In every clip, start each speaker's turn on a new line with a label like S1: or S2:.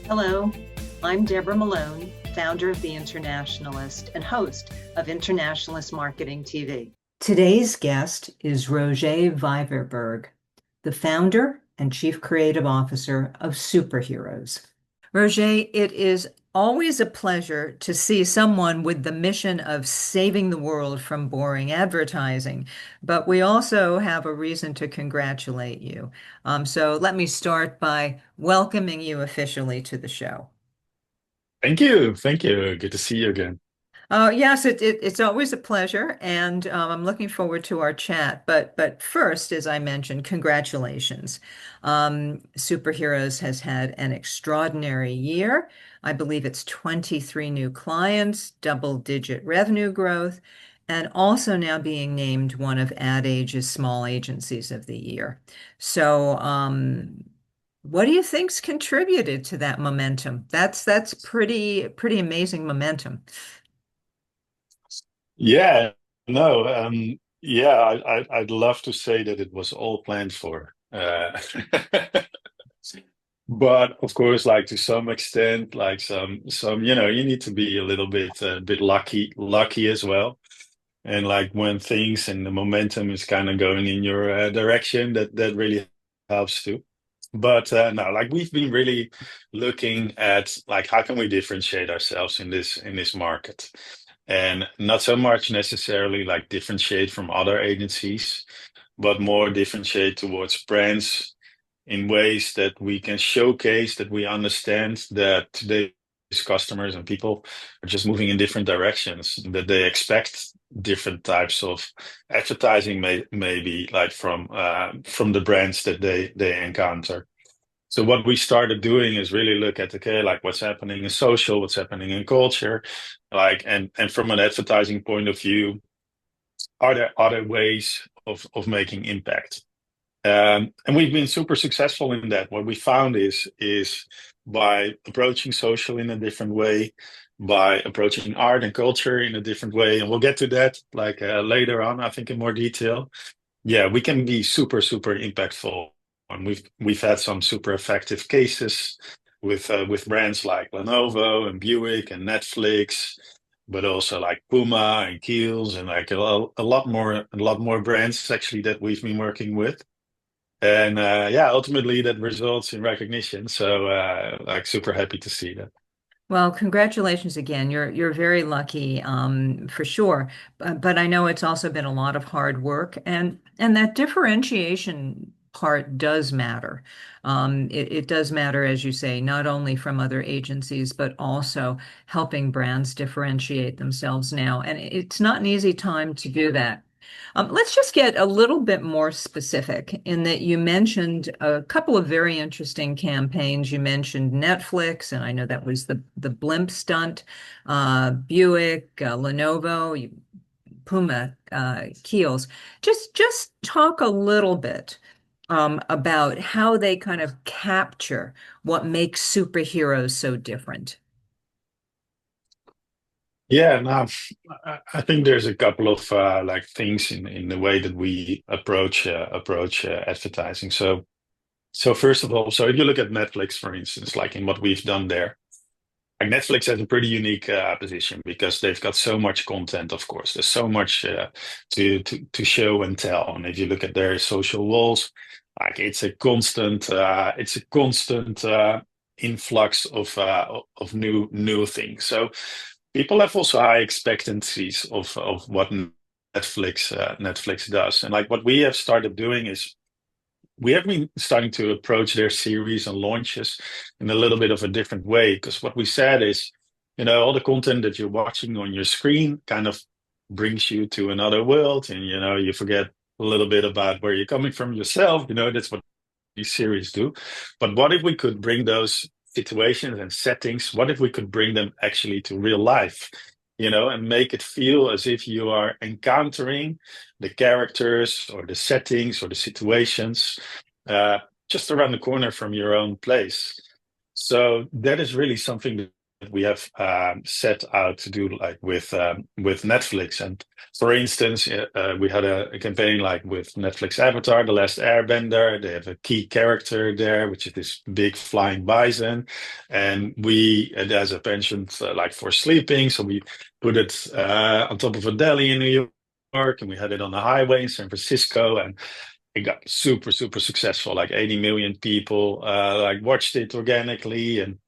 S1: Hello, I'm Deborah Malone, founder of The Internationalist and host of Internationalist Marketing TV. Today's guest is Rogier Vijverberg, the founder and chief creative officer of SuperHeroes. Rogier, it is always a pleasure to see someone with the mission of saving the world from boring advertising, but we also have a reason to congratulate you. So let me start by welcoming you officially to the show.
S2: Thank you. Thank you. Good to see you again.
S1: Yes, it's always a pleasure, and I'm looking forward to our chat. But first, as I mentioned, congratulations. Superheroes has had an extraordinary year. I believe it's 23 new clients, double-digit revenue growth, and also now being named one of Ad Age's small agencies of the year. So, what do you think's contributed to that momentum? That's pretty amazing momentum.
S2: Yeah, no, yeah, I'd love to say that it was all planned for. But of course, like to some extent, like you need to be a bit lucky as well. And like when things and the momentum is kind of going in your direction, that really helps too. But no, like we've been really looking at like how can we differentiate ourselves in this market, and not so much necessarily like differentiate from other agencies, but more differentiate towards brands in ways that we can showcase that we understand that today's customers and people are just moving in different directions, that they expect different types of advertising maybe like from the brands that they encounter. So what we started doing is really look at, okay, like what's happening in social, what's happening in culture, like and from an advertising point of view, are there other ways of making impact? And we've been super successful in that. What we found is by approaching social in a different way, by approaching art and culture in a different way, and we'll get to that like later on, I think in more detail. Yeah, we can be super impactful, and we've had some super effective cases with brands like Lenovo and Buick and Netflix, but also like Puma and Kiehl's and like a lot more brands actually that we've been working with. And yeah, ultimately that results in recognition. So like super happy to see that.
S1: Well, congratulations again. You're very lucky, for sure. But I know it's also been a lot of hard work, and that differentiation part does matter. It does matter, as you say, not only from other agencies, but also helping brands differentiate themselves now. And it's not an easy time to do that. Let's just get a little bit more specific in that you mentioned a couple of very interesting campaigns. You mentioned Netflix, and I know that was the blimp stunt, Buick, Lenovo, Puma, Kiehl's. Just talk a little bit about how they kind of capture what makes superheroes so different.
S2: Yeah, no, I think there's a couple of like things in the way that we approach advertising. So first of all, so if you look at Netflix, for instance, like in what we've done there, like Netflix has a pretty unique position because they've got so much content. Of course, there's so much to show and tell. And if you look at their social walls, like it's a constant influx of new things. So people have also high expectancies of what Netflix does. And like what we have started doing is we have been starting to approach their series and launches in a little bit of a different way. Because what we said is, all the content that you're watching on your screen kind of brings you to another world, and you forget a little bit about where you're coming from yourself. That's what these series do. But what if we could bring those situations and settings, what if we could bring them actually to real life, and make it feel as if you are encountering the characters or the settings or the situations uh, just around the corner from your own place. So that is really something we have set out to do like with Netflix. And for instance, we had a campaign like with Netflix Avatar, The Last Airbender. They have a key character there, which is this big flying bison, and it has a penchant like for sleeping. So we put it on top of a deli in New York, and we had it on the highway in San Francisco, and it got super, super successful. Like 80 million people like watched it organically, and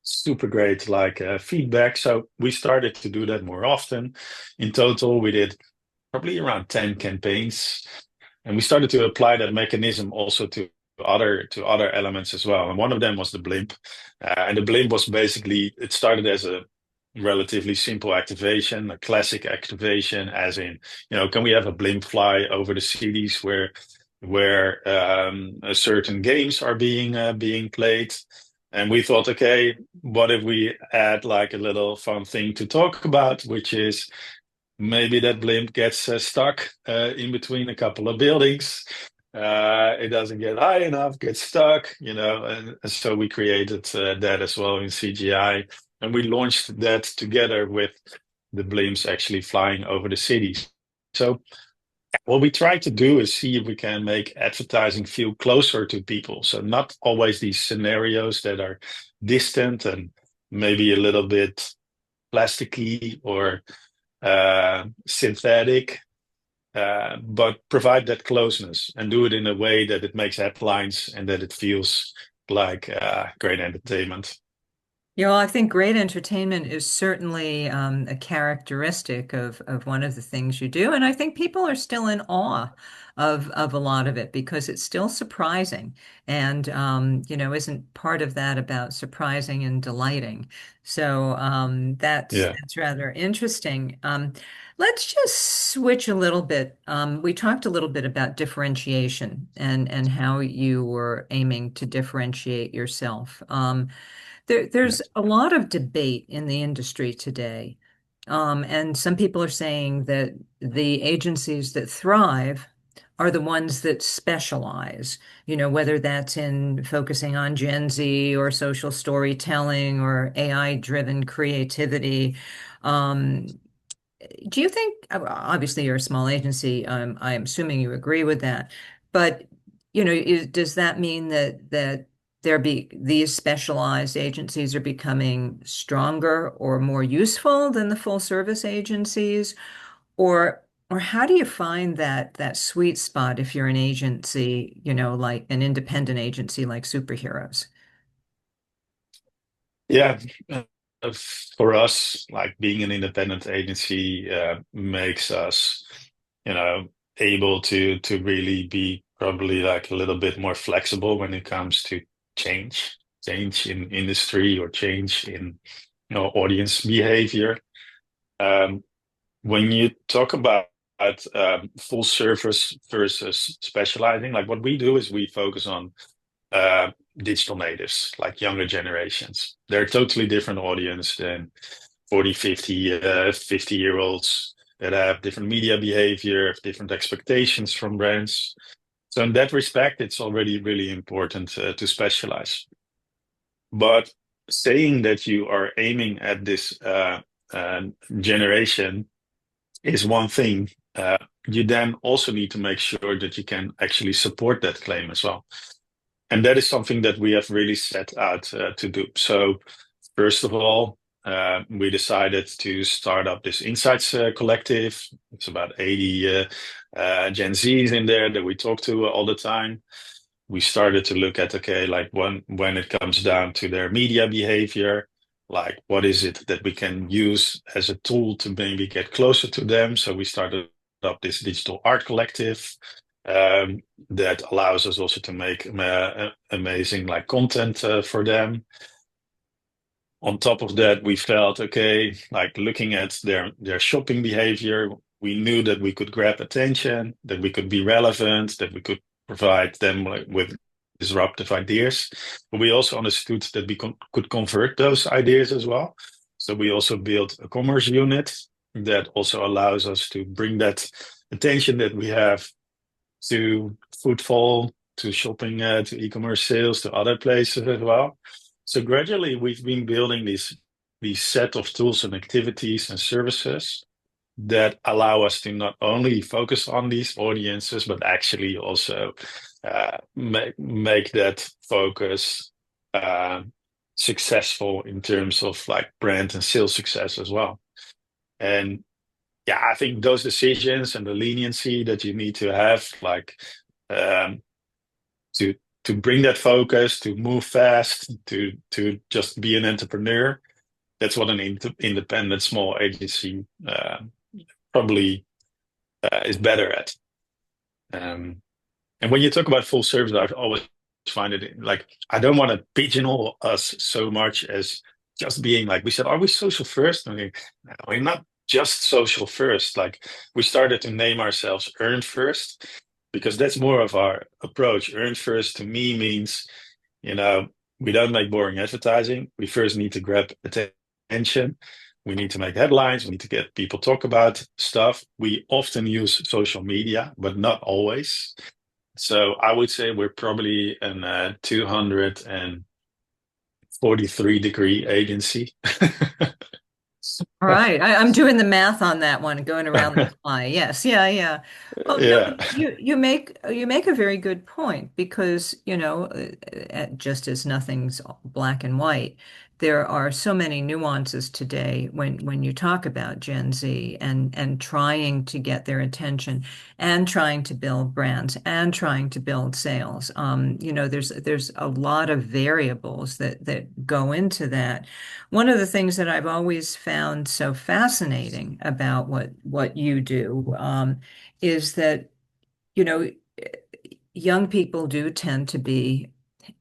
S2: super great like feedback. So we started to do that more often. In total, we did probably around 10 campaigns, and we started to apply that mechanism also to other elements as well. And one of them was the blimp. And the blimp was basically, it started as a relatively simple activation, a classic activation, as in, can we have a blimp fly over the cities where certain games are being played? And we thought, okay, what if we add like a little fun thing to talk about, which is maybe that blimp gets stuck in between a couple of buildings. It doesn't get high enough, gets stuck, and so we created that as well in CGI. And we launched that together with the blimps actually flying over the cities. So what we try to do is see if we can make advertising feel closer to people. So not always these scenarios that are distant and maybe a little bit plasticky or synthetic, but provide that closeness and do it in a way that it makes headlines and that it feels like great entertainment.
S1: I think great entertainment is certainly a characteristic of one of the things you do. And I think people are still in awe of a lot of it because it's still surprising. And, isn't part of that about surprising and delighting? So that's
S2: Yeah.
S1: that's rather interesting. Let's just switch a little bit. We talked a little bit about differentiation and how you were aiming to differentiate yourself. There's a lot of debate in the industry today. And some people are saying that the agencies that thrive are the ones that specialize, whether that's in focusing on Gen Z or social storytelling or AI-driven creativity. Um, do you think, obviously you're a small agency, I'm assuming you agree with that, but does that mean that these specialized agencies are becoming stronger or more useful than the full service agencies? Or how do you find that sweet spot if you're an agency, like an independent agency like SuperHeroes?
S2: Yeah. For us, like being an independent agency makes us, able to really be probably like a little bit more flexible when it comes to change in industry or change in, audience behavior. Um, when you talk about full service versus specializing, like what we do is we focus on uh, digital natives, like younger generations. They're a totally different audience than 40, 50-year-olds that have different media behavior, have different expectations from brands. So in that respect, it's already really important to specialize. But saying that you are aiming at this uh, generation is one thing. You then also need to make sure that you can actually support that claim as well. And that is something that we have really set out to do. So, first of all, we decided to start up this Insights Collective. It's about 80 Gen Zs in there that we talk to all the time. We started to look at, okay, like when it comes down to their media behavior, like what is it that we can use as a tool to maybe get closer to them. So we started up this digital art collective that allows us also to make amazing like content for them. On top of that, we felt, okay, like looking at their shopping behavior, we knew that we could grab attention, that we could be relevant, that we could provide them with disruptive ideas. But we also understood that we could convert those ideas as well. So we also built a commerce unit that also allows us to bring that attention that we have to footfall, to shopping, to e-commerce sales, to other places as well. So gradually, we've been building these these set of tools and activities and services that allow us to not only focus on these audiences, but actually also make that focus successful in terms of like brand and sales success as well. And yeah, I think those decisions and the leniency that you need to have, like um, to bring that focus, to move fast, to just be an entrepreneur. That's what an independent small agency probably is better at. Um, and when you talk about full service, I always find it like I don't want to pigeonhole us so much as just being like we said, are we social first? I mean, no, we're not just social first. Like we started to name ourselves earn first because that's more of our approach. Earn first to me means, you know, we don't make boring advertising. We first need to grab attention. We need to make headlines. We need to get people talk about stuff. We often use social media, but not always. So I would say we're probably an 243-degree agency.
S1: All right. I'm doing the math on that one, going around the fly. Yes, yeah, yeah. Well, no,
S2: Yeah.
S1: you make a very good point because, just as nothing's black and white, there are so many nuances today when you talk about Gen Z and trying to get their attention and trying to build brands and trying to build sales. There's a lot of variables that go into that. One of the things that I've always found so fascinating about what you do is that, you know, young people do tend to be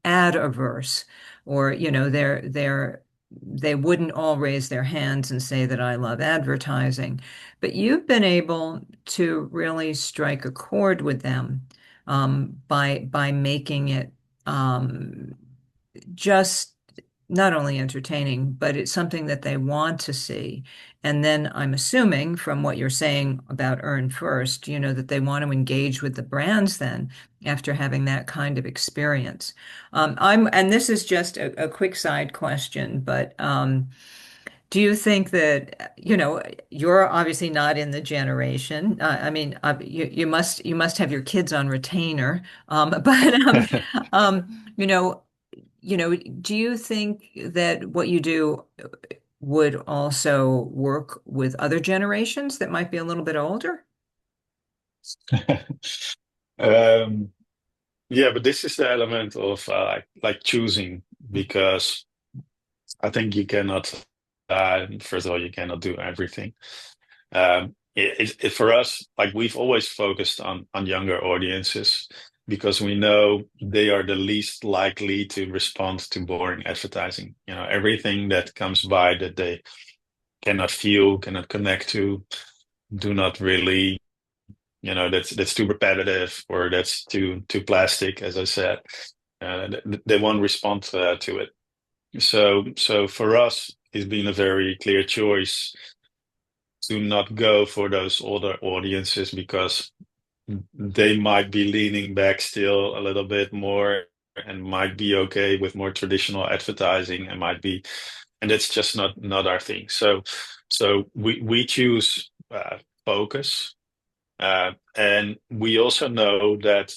S1: ad averse, or they wouldn't all raise their hands and say that I love advertising, but you've been able to really strike a chord with them by making it just not only entertaining, but it's something that they want to see. And then I'm assuming from what you're saying about Earn First, that they want to engage with the brands then after having that kind of experience. And this is just a quick side question, but do you think that, you're obviously not in the generation. I mean, you must have your kids on retainer, but do you think that what you do would also work with other generations that might be a little bit older?
S2: Um, yeah, but this is the element of like choosing because I think you cannot. First of all, you cannot do everything. For us, like we've always focused on younger audiences because we know they are the least likely to respond to boring advertising. You know, everything that comes by that they cannot feel, cannot connect to, do not really, that's too repetitive or that's too plastic, as I said. They won't respond to it. So for us, it's been a very clear choice to not go for those older audiences because they might be leaning back still a little bit more and might be okay with more traditional advertising and that's just not our thing. So we choose focus, and we also know that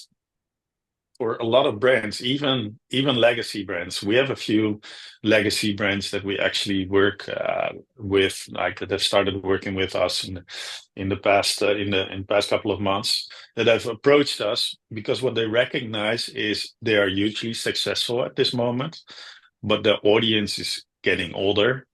S2: for a lot of brands, even legacy brands. We have a few legacy brands that we actually work with, like that have started working with us in the past couple of months that have approached us because what they recognize is they are hugely successful at this moment, but the audience is getting older,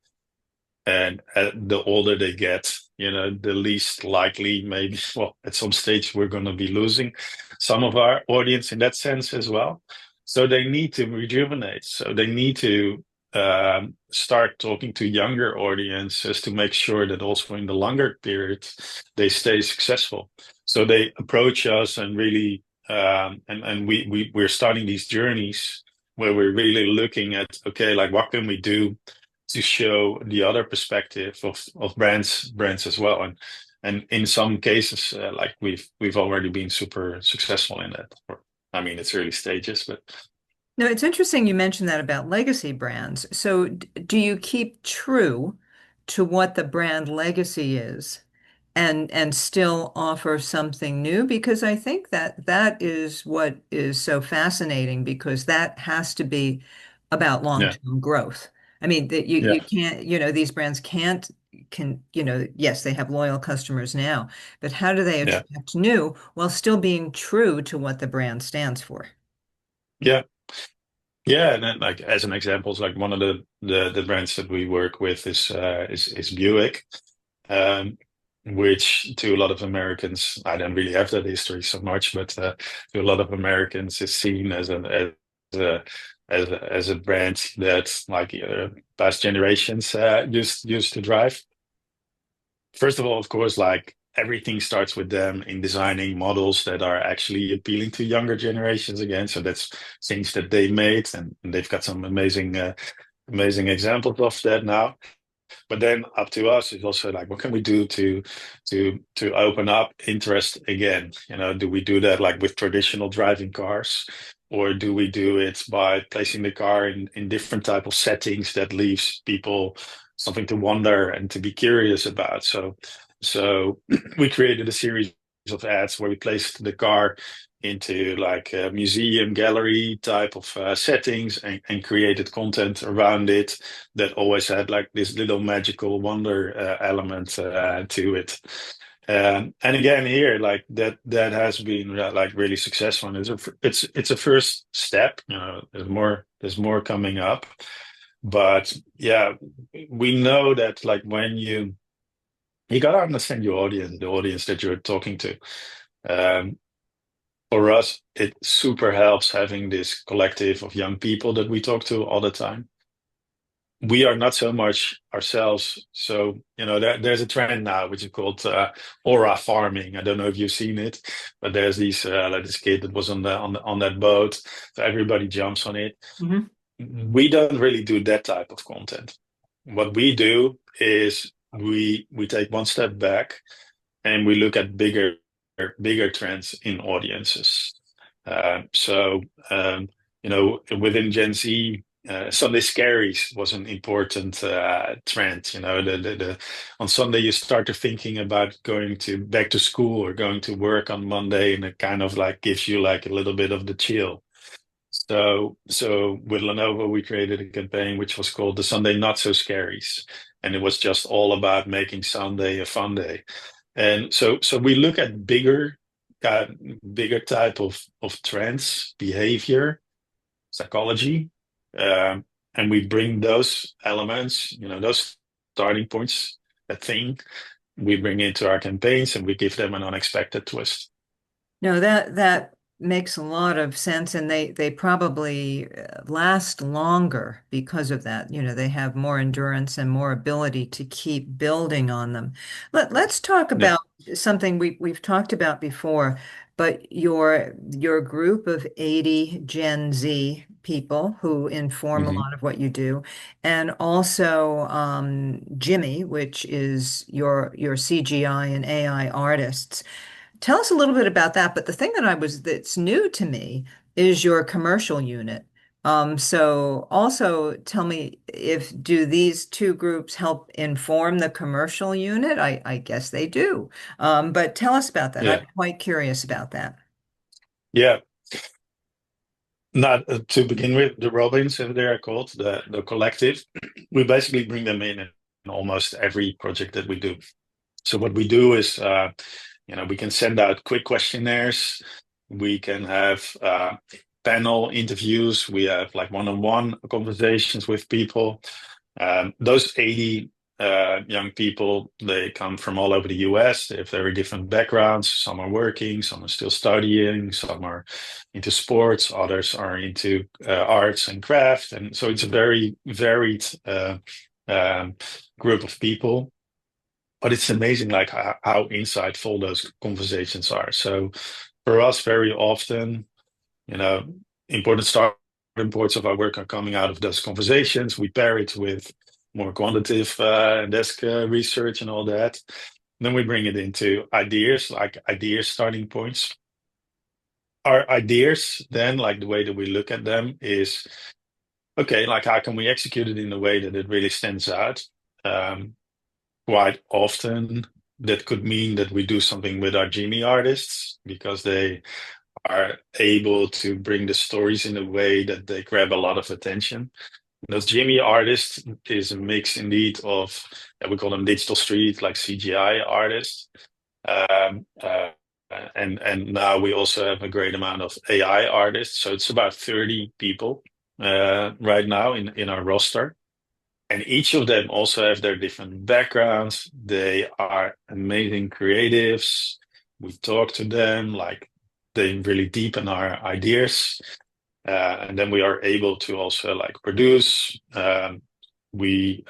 S2: and the older they get, the least likely maybe, well, at some stage we're going to be losing some of our audience in that sense as well. So they need to rejuvenate. So they need to start talking to younger audiences to make sure that also in the longer period they stay successful. So they approach us and really, and we're starting these journeys where we're really looking at, okay, like what can we do to show the other perspective of brands as well, and in some cases like we've already been super successful in that. I mean, it's early stages, but
S1: No, it's interesting you mentioned that about legacy brands. So, do you keep true to what the brand legacy is and still offer something new? Because I think that that is what is so fascinating because that has to be about
S2: Yeah,
S1: long-term growth. I mean, that you
S2: yeah,
S1: can't, these brands can't can, yes, they have loyal customers now, but how do they
S2: yeah,
S1: attract new while still being true to what the brand stands for?
S2: yeah. Yeah, and then like as an example, it's like one of the brands that we work with is Buick, um, which to a lot of Americans, I don't really have that history so much, but to a lot of Americans is seen a as a brand that like past generations used to drive. First of all, of course, like everything starts with them in designing models that are actually appealing to younger generations again. So that's things that they made, and they've got some amazing examples of that now. But then up to us is also like, what can we do to open up interest again? You know, do we do that like with traditional driving cars, or do we do it by placing the car in different type of settings that leaves people something to wonder and to be curious about? So we created a series of ads where we placed the car into like a museum gallery type of settings and created content around it that always had like this little magical wonder element to it. And again, here, like that has been like really successful. And it's a first step. You know, there's more coming up. But yeah, we know that like when you gotta understand your audience, the audience that you're talking to. Um, for us, it super helps having this collective of young people that we talk to all the time. We are not so much ourselves. So, you know, there's a trend now which is called aura farming. I don't know if you've seen it, but there's these like this kid that was on that boat. So everybody jumps on it.
S1: Mhm.
S2: We don't really do that type of content. What we do is we take one step back and we look at bigger trends in audiences. So you know, within Gen Z, Sunday scaries was an important trend. You know, the on Sunday you start to thinking about going to back to school or going to work on Monday, and it kind of like gives you like a little bit of the chill. So with Lenovo, we created a campaign which was called the Sunday Not So Scaries, and it was just all about making Sunday a fun day. And so we look at uh, bigger type of trends, behavior, psychology, um, and we bring those elements, you know, those starting points, that thing, we bring into our campaigns, and we give them an unexpected twist.
S1: No, that makes a lot of sense, and they probably last longer because of that. They have more endurance and more ability to keep building on them. Let's talk
S2: Yeah.
S1: about something we've talked about before, but your group of 80 Gen Z people who inform a
S2: Hmm.
S1: lot of what you do, and also Jimmy, which is your CGI and AI artists. Tell us a little bit about that. But the thing that's new to me is your commercial unit. So also tell me if do these two groups help inform the commercial unit? I guess they do. But tell us about that. I'm
S2: Yeah.
S1: quite curious about that.
S2: Yeah. Not to begin with, the Robins, as they are called, the collective, we basically bring them in almost every project that we do. So what we do is, you know, we can send out quick questionnaires. We can have panel interviews. We have like one-on-one conversations with people. Those 80 young people, they come from all over the US. They have very different backgrounds. Some are working, some are still studying, some are into sports, others are into arts and craft. And so it's a very varied um, group of people. But it's amazing, like how insightful those conversations are. So for us, very often, you know, important starting points of our work are coming out of those conversations. We pair it with more quantitative desk research and all that. Then we bring it into ideas, like idea starting points. our ideas then, like the way that we look at them is, okay, like how can we execute it in a way that it really stands out? Um, Quite often that could mean that we do something with our Jimmy artists because they are able to bring the stories in a way that they grab a lot of attention. Those Jimmy artists is a mix indeed of, we call them digital street, like CGI artists. Um, uh, and now we also have a great amount of AI artists. So it's about 30 people right now in our roster. And each of them also have their different backgrounds. They are amazing creatives. We talk to them, like they really deepen our ideas. And then we are able to also like produce. We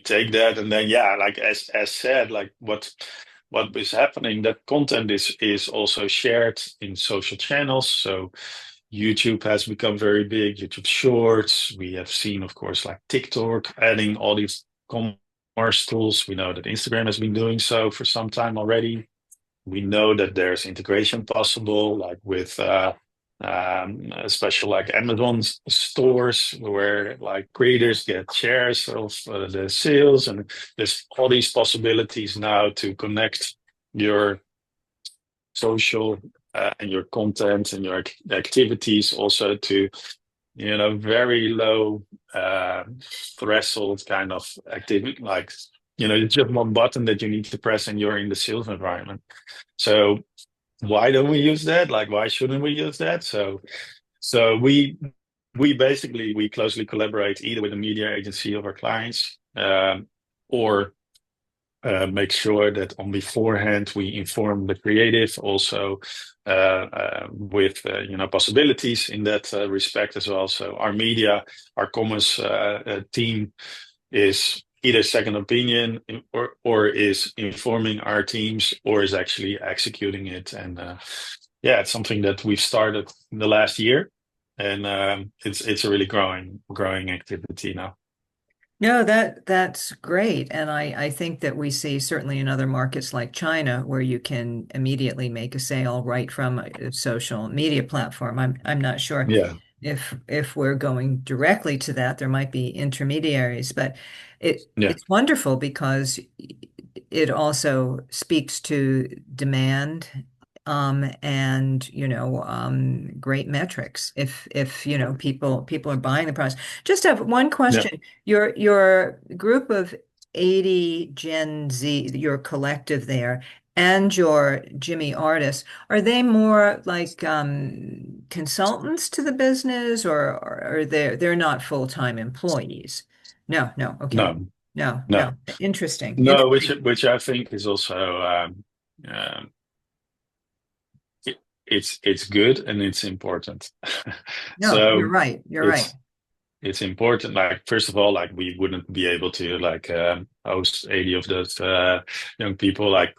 S2: take that and then yeah, like as said, like what is happening, that content is also shared in social channels. So YouTube has become very big, YouTube Shorts. We have seen, of course, like TikTok adding all these commerce tools. We know that Instagram has been doing so for some time already. We know that there's integration possible, like with special like Amazon stores where like creators get shares of the sales, and there's all these possibilities now to connect your social and your content and your activities also to very low threshold kind of activity, like it's just one button that you need to press and you're in the sales environment. So why don't we use that? Like why shouldn't we use that? So we basically we closely collaborate either with the media agency of our clients, or make sure that on beforehand we inform the creative also with possibilities in that respect as well. So our media, our commerce team is either second opinion or is informing our teams or is actually executing it. And yeah, it's something that we've started in the last year, and it's a really growing activity now.
S1: No, that's great. And I think that we see certainly in other markets like China where you can immediately make a sale right from a social media platform. I'm not sure
S2: Yeah,
S1: if we're going directly to that. There might be intermediaries, but
S2: yeah,
S1: it's wonderful because it also speaks to demand, and great metrics if people are buying the products. Just have one
S2: yeah.
S1: question. Your group of 80 Gen Z, your collective there, and your Jimmy artists, are they more like consultants to the business, or are they're not full-time employees? No, no, okay.
S2: No,
S1: No,
S2: no.
S1: no. Interesting.
S2: No,
S1: Interesting.
S2: which I think is also um, it's good and it's important.
S1: No, you're
S2: So
S1: right. You're right.
S2: it's important. Like first of all, like we wouldn't be able to like host 80 of those young people like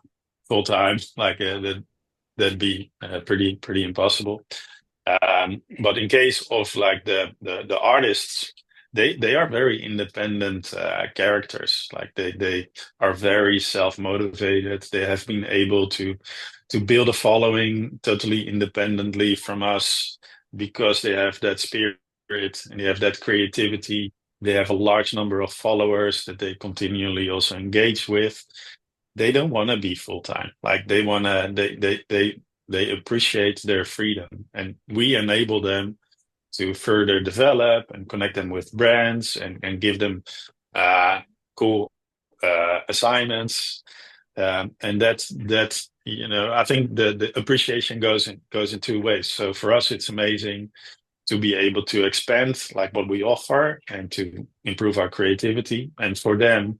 S2: full time. Like that'd be pretty impossible. But in case of like the artists, they are very independent characters. Like they are very self-motivated. They have been able to build a following totally independently from us because they have that spirit and they have that creativity. They have a large number of followers that they continually also engage with. They don't want to be full time. Like they want to, they appreciate their freedom, and we enable them to further develop and connect them with brands and give them uh, cool assignments. And that's I think the appreciation goes in two ways. So for us, it's amazing to be able to expand like what we offer and to improve our creativity. And for them,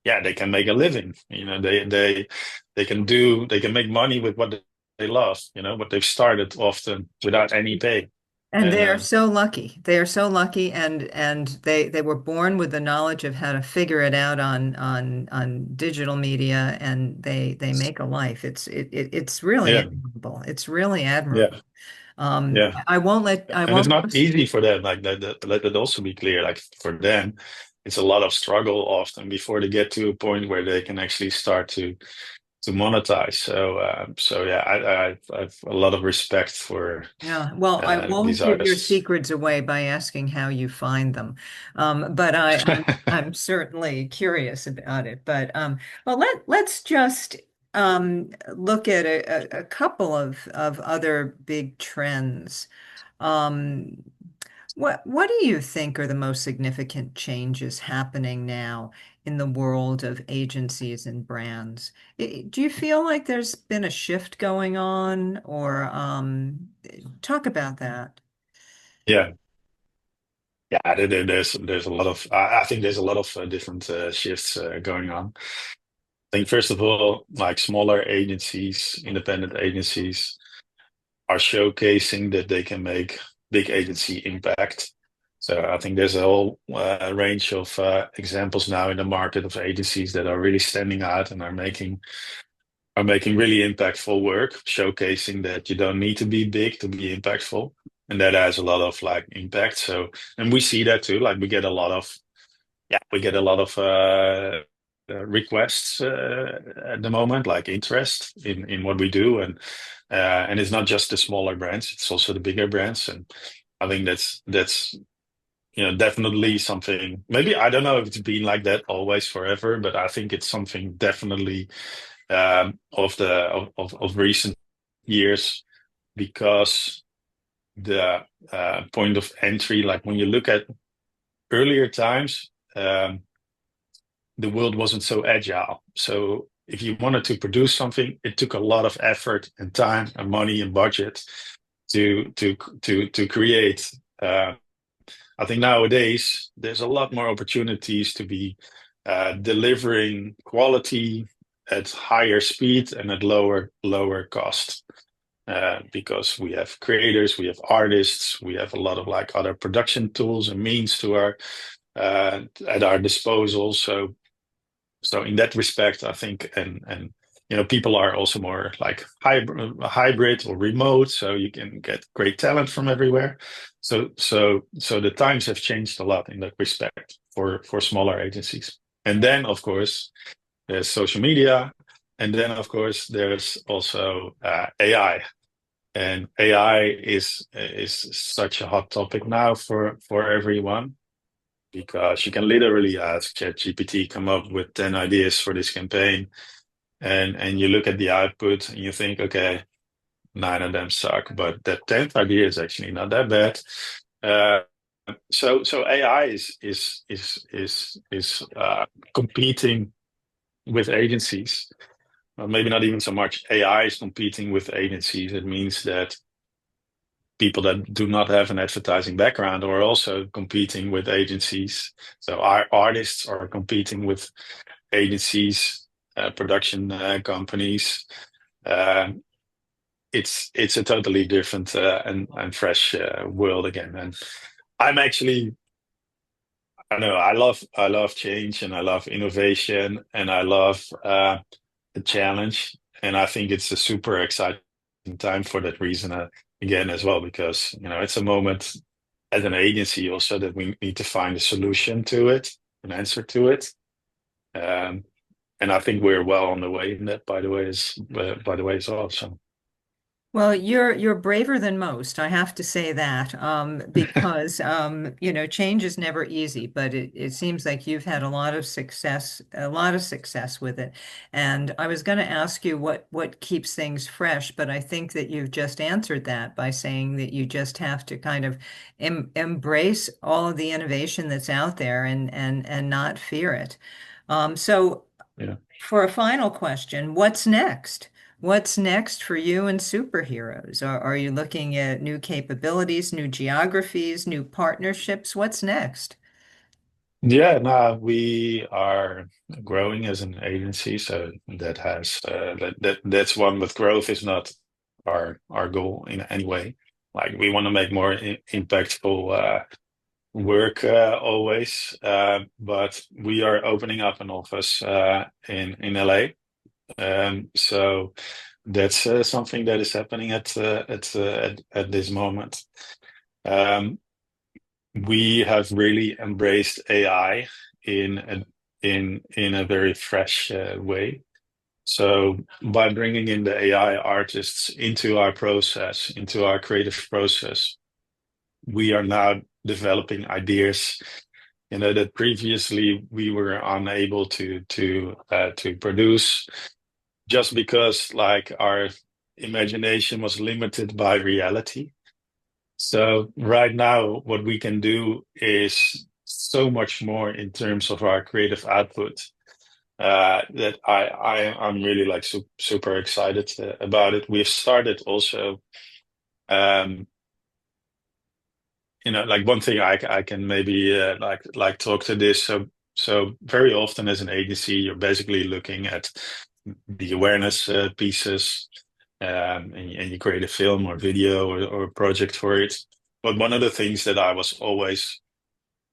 S2: yeah, they can make a living. They can make money with what they love. What they've started often without any pay.
S1: And
S2: And
S1: they are so lucky. They are so lucky, and they were born with the knowledge of how to figure it out on digital media, and they make a life. It's really
S2: yeah,
S1: admirable. It's really admirable.
S2: yeah, yeah.
S1: I
S2: And it's
S1: won't
S2: not
S1: post.
S2: easy for them. Like let that also be clear. Like for them, it's a lot of struggle often before they get to a point where they can actually start monetize. So yeah, I've a lot of respect for
S1: Yeah, well, I won't
S2: these
S1: give your
S2: artists.
S1: secrets away by asking how you find them, but I'm certainly curious about it. But well, let's just look at a couple of other big trends. Um, what do you think are the most significant changes happening now in the world of agencies and brands? Do you feel like there's been a shift going on, or talk about that?
S2: Yeah, yeah. There's a lot of I think there's a lot of different shifts going on. I think first of all, like smaller agencies, independent agencies are showcasing that they can make big agency impact. So I think there's a whole range of examples now in the market of agencies that are really standing out and are making really impactful work, showcasing that you don't need to be big to be impactful, and that has a lot of like impact. So, and we see that too. Like we get a lot of requests at the moment, like interest in what we do, and it's not just the smaller brands; it's also the bigger brands. And I think that's definitely something. Maybe I don't know if it's been like that always forever, but I think it's something definitely of recent years because the point of entry, like when you look at earlier times. The world wasn't so agile. So if you wanted to produce something, it took a lot of effort and time and money and budget to create. I think nowadays there's a lot more opportunities to be delivering quality at higher speed and at lower cost. Because we have creators, we have artists, we have a lot of like other production tools and means to our at our disposal. So in that respect, I think, and people are also more like hybrid or remote, so you can get great talent from everywhere. So the times have changed a lot in that respect for smaller agencies. And then, of course, there's social media, and then, of course, there's also AI. And AI is such a hot topic now for everyone because you can literally ask ChatGPT come up with 10 ideas for this campaign and you look at the output and you think, okay, nine of them suck, but that 10th idea is actually not that bad. Uh, so AI is competing with agencies. Well, maybe not even so much AI is competing with agencies. It means that people that do not have an advertising background are also competing with agencies. So our artists are competing with agencies, production companies. Uh, it's a totally different and fresh world again. And I'm actually, I don't know, I love change and I love innovation and I love the challenge. And I think it's a super exciting time for that reason again as well, because it's a moment as an agency also that we need to find a solution to it, an answer to it. Um, and I think we're well on the way in that, by the way as well. So
S1: Well, you're braver than most. I have to say that, because change is never easy, but it seems like you've had a lot of success with it. And I was going to ask you what keeps things fresh, but I think that you've just answered that by saying that you just have to kind of embrace all of the innovation that's out there and not fear it. So
S2: yeah.
S1: for a final question, what's next? What's next for you and superheroes? Are you looking at new capabilities, new geographies, new partnerships? What's next?
S2: Yeah, no, we are growing as an agency, so that has that's one. But growth is not our goal in any way. Like we want to make more impactful work always, but we are opening up an office in LA. So that's something that is happening at this moment. Um, we have really embraced AI in a very fresh way. So by bringing in the AI artists into our process, into our creative process, we are now developing ideas, that previously we were unable to produce, just because like our imagination was limited by reality. So right now, what we can do is so much more in terms of our creative output, that I'm really like super excited about it. We've started also, um, like one thing I can maybe like talk to this. So very often as an agency, you're basically looking at the awareness pieces, and you create a film or video or a project for it. But one of the things that I was always,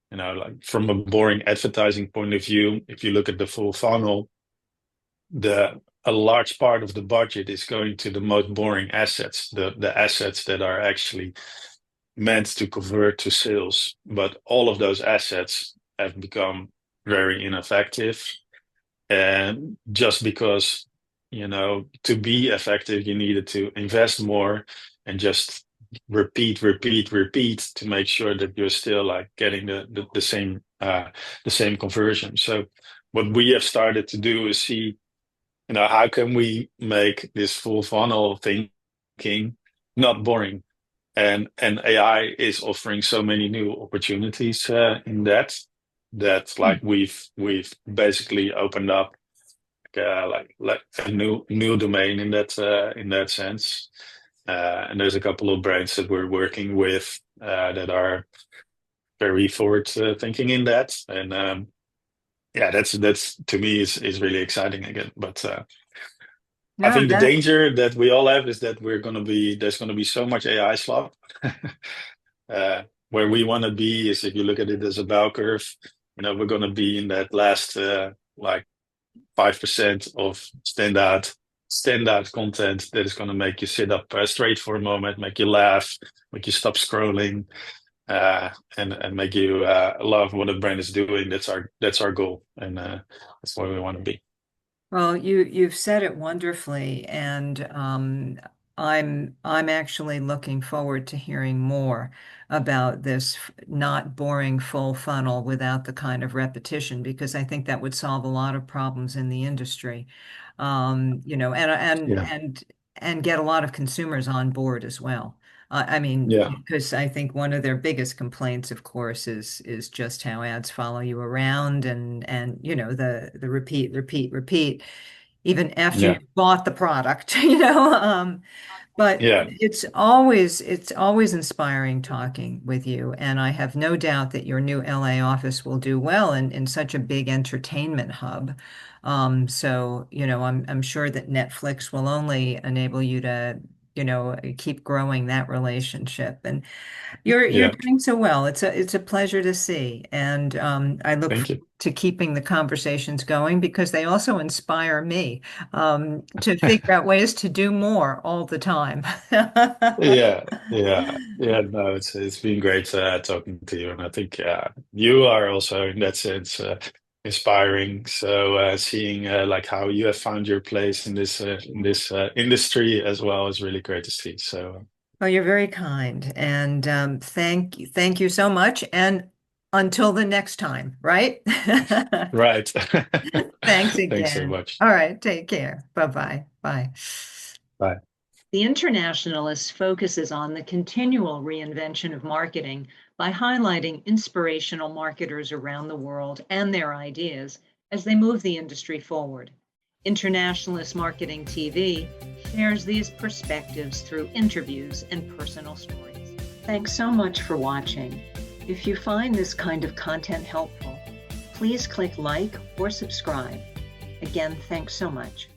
S2: like from a boring advertising point of view, if you look at the full funnel, a large part of the budget is going to the most boring assets, the assets that are actually meant to convert to sales. But all of those assets have become very ineffective. And just because, to be effective, you needed to invest more and just repeat to make sure that you're still like getting the same conversion. So what we have started to do is see, how can we make this full funnel thinking not boring? And AI is offering so many new opportunities in that like we've basically opened up like a new domain in that sense. And there's a couple of brands that we're working with that are very forward thinking in that. And yeah, that's to me is really exciting again. But I
S1: No,
S2: think the danger that we all have is that there's gonna be so much AI slop. Where we want to be is, if you look at it as a bell curve, we're gonna be in that last like 5% of standout content that is gonna make you sit up straight for a moment, make you laugh, make you stop scrolling, and make you love what the brand is doing. That's our goal, and that's where we want to be.
S1: well, you've said it wonderfully, and I'm actually looking forward to hearing more about this not boring full funnel without the kind of repetition, because I think that would solve a lot of problems in the industry. And
S2: Yeah,
S1: and get a lot of consumers on board as well. I mean,
S2: yeah,
S1: because I think one of their biggest complaints, of course, is just how ads follow you around, and the repeat, even after
S2: yeah,
S1: you bought the product. But
S2: yeah,
S1: it's always inspiring talking with you, and I have no doubt that your new LA office will do well in such a big entertainment hub. So, I'm sure that Netflix will only enable you to, keep growing that relationship. And you're
S2: yeah.
S1: doing so well. It's a pleasure to see, and I look
S2: Thank
S1: forward
S2: you.
S1: to keeping the conversations going, because they also inspire me to figure out ways to do more all the time.
S2: Yeah, yeah, yeah. No, it's been great talking to you, and I think you are also in that sense inspiring. So seeing like how you have found your place in this industry as well is really great to see. So
S1: Well, you're very kind, and thank you so much. And until the next time, right?
S2: right.
S1: Thanks
S2: Thanks so
S1: again.
S2: much.
S1: All right, take care. Bye-bye. Bye.
S2: Bye.
S1: The Internationalist focuses on the continual reinvention of marketing by highlighting inspirational marketers around the world and their ideas as they move the industry forward. Internationalist Marketing TV shares these perspectives through interviews and personal stories. Thanks so much for watching. If you find this kind of content helpful, please click like or subscribe. Again, thanks so much.